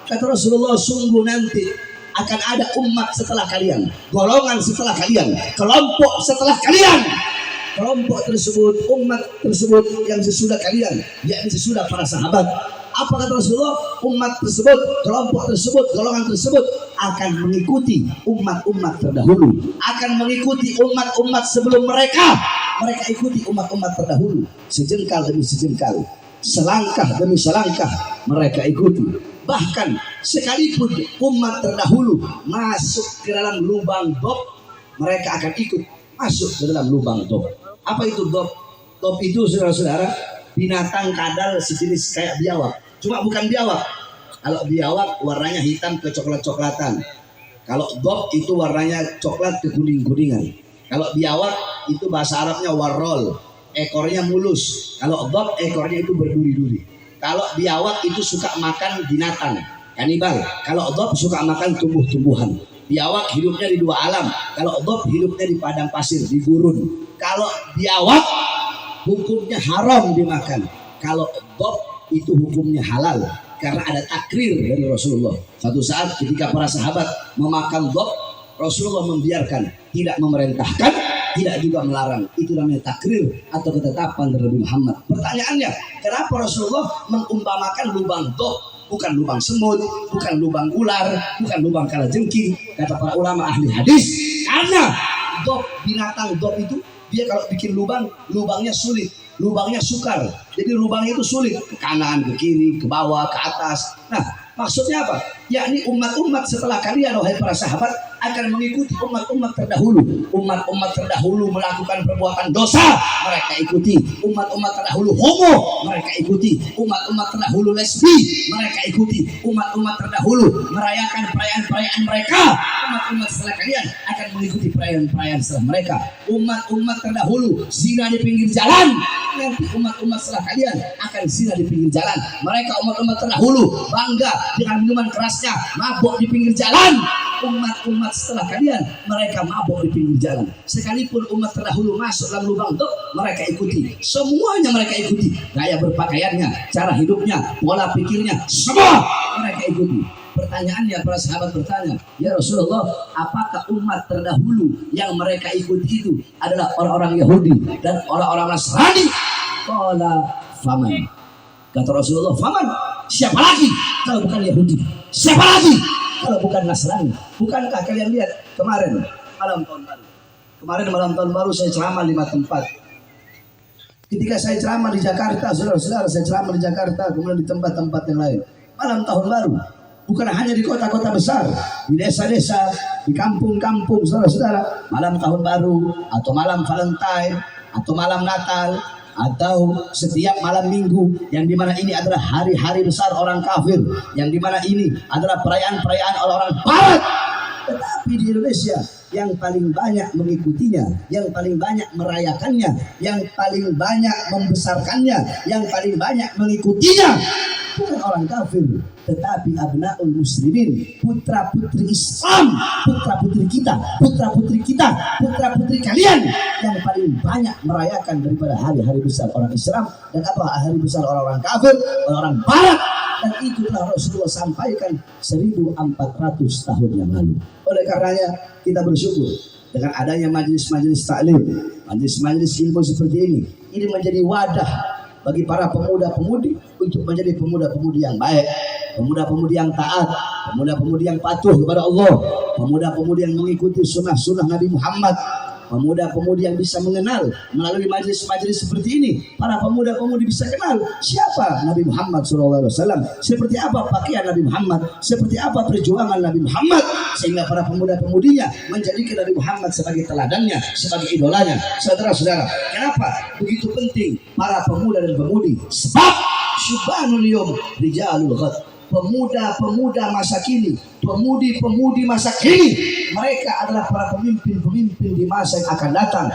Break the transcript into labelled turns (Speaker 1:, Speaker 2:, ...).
Speaker 1: Kata Rasulullah, sungguh nanti akan ada umat setelah kalian, golongan setelah kalian, kelompok setelah kalian. Kelompok tersebut, umat tersebut yang sesudah kalian, yakni sesudah para sahabat. Apa kata Rasulullah? Umat tersebut, kelompok tersebut, golongan tersebut akan mengikuti umat-umat terdahulu, akan mengikuti umat-umat sebelum mereka. Mereka ikuti umat-umat terdahulu, sejengkal demi sejengkal, selangkah demi selangkah mereka ikuti. Bahkan sekalipun umat terdahulu masuk ke dalam lubang dob, mereka akan ikut masuk ke dalam lubang dob. Apa itu dob? Dob itu saudara-saudara binatang kadal sejenis kayak biawak, cuma bukan biawak. Kalau biawak warnanya hitam ke coklat-coklatan, kalau dob itu warnanya coklat ke kuning-kuningan. Kalau biawak itu bahasa Arabnya warrol, ekornya mulus. Kalau dob ekornya itu berduri-duri. Kalau biawak itu suka makan binatang, kanibal. Kalau dob suka makan tumbuh-tumbuhan. Biawak hidupnya di dua alam. Kalau dob hidupnya di padang pasir, di gurun. Kalau biawak hukumnya haram dimakan. Kalau dob itu hukumnya halal, karena ada takrir dari Rasulullah. Satu saat ketika para sahabat memakan dob, Rasulullah membiarkan, tidak memerintahkan, tidak juga melarang. Itu namanya takrir atau ketetapan dari Muhammad. Pertanyaannya, kenapa Rasulullah mengumpamakan lubang dob? Bukan lubang semut, bukan lubang ular, bukan lubang kalajengking. Kata para ulama ahli hadis, karena dob, binatang dob itu dia kalau bikin lubang, lubangnya sulit, lubangnya sukar. Jadi lubangnya itu sulit, ke kanan, ke kiri, ke bawah, ke atas. Nah, maksudnya apa? Yakni umat-umat setelah kalian, wahai para sahabat, akan mengikuti umat-umat terdahulu. Umat-umat terdahulu melakukan perbuatan dosa, mereka ikuti. Umat-umat terdahulu homo, mereka ikuti. Umat-umat terdahulu lesbi, mereka ikuti. Umat-umat terdahulu merayakan perayaan-perayaan mereka. Umat-umat setelah kalian akan mengikuti perayaan-perayaan setelah mereka. Umat-umat terdahulu zina di pinggir jalan, nanti umat-umat setelah kalian akan zina di pinggir jalan. Mereka umat-umat terdahulu bangga dengan minuman kerasnya, mabuk di pinggir jalan. Umat-umat setelah kalian mereka mabuk di pinggir jalan. Sekalipun umat terdahulu masuk dalam lubang dob, mereka ikuti. Semuanya mereka ikuti. Gaya berpakaiannya, cara hidupnya, pola pikirnya, semua mereka ikuti. Pertanyaannya, para sahabat bertanya, ya Rasulullah, apakah umat terdahulu yang mereka ikuti itu adalah orang-orang Yahudi dan orang-orang Nasrani? Qala faman. Kata Rasulullah, faman, siapa lagi kalau bukan Yahudi? Siapa lagi kalau bukan Nasrani? Bukankah kalian lihat kemarin malam tahun baru? Kemarin malam tahun baru saya ceramah 5 tempat. Ketika saya ceramah di Jakarta, saudara-saudara, saya ceramah di Jakarta, kemudian di tempat-tempat yang lain. Malam tahun baru, bukan hanya di kota-kota besar, di desa-desa, di kampung-kampung, saudara-saudara. Malam tahun baru, atau malam Valentine, atau malam Natal, atau setiap malam minggu, yang dimana ini adalah hari-hari besar orang kafir, yang dimana ini adalah perayaan-perayaan orang Barat. Tetapi di Indonesia yang paling banyak mengikutinya, yang paling banyak merayakannya, yang paling banyak membesarkannya, yang paling banyak mengikutinya bukan orang kafir, tetapi abnaul muslimin, putra-putri Islam, putra-putri kita, putra-putri kita, putra-putri kalian yang paling banyak merayakan daripada hari-hari besar orang Islam. Dan apa hari besar orang-orang kafir, orang Barat? Dan itu telah Rasulullah sampaikan 1400 tahun yang lalu. Oleh karenanya kita bersyukur dengan adanya majelis-majelis taklim, majelis-majelis ilmu seperti ini. Ini menjadi wadah bagi para pemuda-pemudi untuk menjadi pemuda-pemudi yang baik, pemuda-pemudi yang taat, pemuda-pemudi yang patuh kepada Allah, pemuda-pemudi yang mengikuti sunnah-sunnah Nabi Muhammad, pemuda-pemudi yang bisa mengenal melalui majelis-majelis seperti ini. Para pemuda-pemudi bisa kenal siapa Nabi Muhammad SAW, seperti apa pakaian Nabi Muhammad, seperti apa perjuangan Nabi Muhammad, sehingga para pemuda-pemudinya menjadikan Nabi Muhammad sebagai teladannya, sebagai idolanya. Saudara-saudara, kenapa begitu penting para pemuda dan pemudi? Sebab syubanul yawm rijalul ghad, pemuda-pemuda masa kini, pemudi-pemudi masa kini, mereka adalah para pemimpin-pemimpin di masa yang akan datang.